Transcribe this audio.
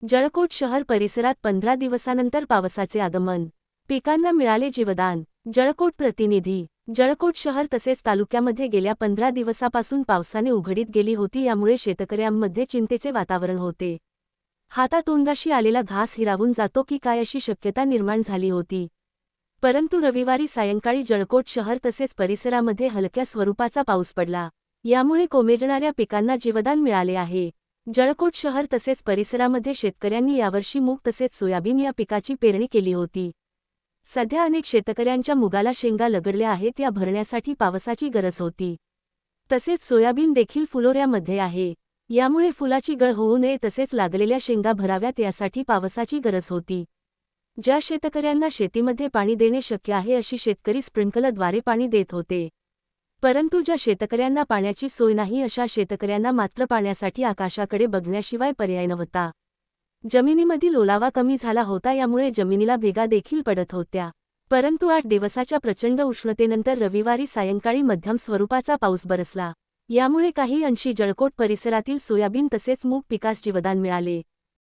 जळकोट शहर परिसरात 15 दिवसानंतर पावसाचे आगमन, पिकांना मिळाले जीवदान। जळकोट प्रतिनिधी। जळकोट शहर तसेच तालुक्यामध्ये गेल्या 15 दिवसापासून पावसाने उघडीत गेली होती, यामुळे शेतकऱ्यांमध्ये चिंतेचे वातावरण होते। हातातोंडाशी आलेला घास हिरावून जातो की काय अशी शक्यता निर्माण झाली होती। परंतु रविवारी सायंकाळी जळकोट शहर तसेच परिसरामध्ये हलक्या स्वरूपाचा पाऊस पडला, यामुळे कोमेजणाऱ्या पिकांना जीवदान मिळाले आहे। जळकोट शहर तसेच परिसरामध्ये शेतकऱ्यांनी यावर्षी मूग तसेच सोयाबीन या पिकाची पेरणी केली होती। सध्या अनेक शेतकऱ्यांच्या मुगाला शेंगा लगडल्या आहेत, या भरण्यासाठी पावसाची गरज होती। तसेच सोयाबीन देखील फुलोऱ्यामध्ये आहे, यामुळे फुलाची गळ होऊ नये तसेच लागलेल्या शेंगा भराव्यात यासाठी पावसाची गरज होती। ज्या शेतकऱ्यांना शेतीमध्ये पाणी देणे शक्य आहे अशी शेतकरी स्प्रिंकलरद्वारे पाणी देत होते। परंतु ज्या शेतकऱ्यांना पाण्याची सोय नाही अशा शेतकऱ्यांना मात्र पाण्यासाठी आकाशाकडे बघण्याशिवाय पर्याय नव्हता। जमिनीमधील ओलावा कमी झाला होता, यामुळे जमिनीला भेगा देखील पडत होत्या। परंतु 8 दिवसाच्या प्रचंड उष्णतेनंतर रविवारी सायंकाळी मध्यम स्वरूपाचा पाऊस बरसला, यामुळे काही अंशी जळकोट परिसरातील सोयाबीन तसेच मूग पिकास जीवदान मिळाले।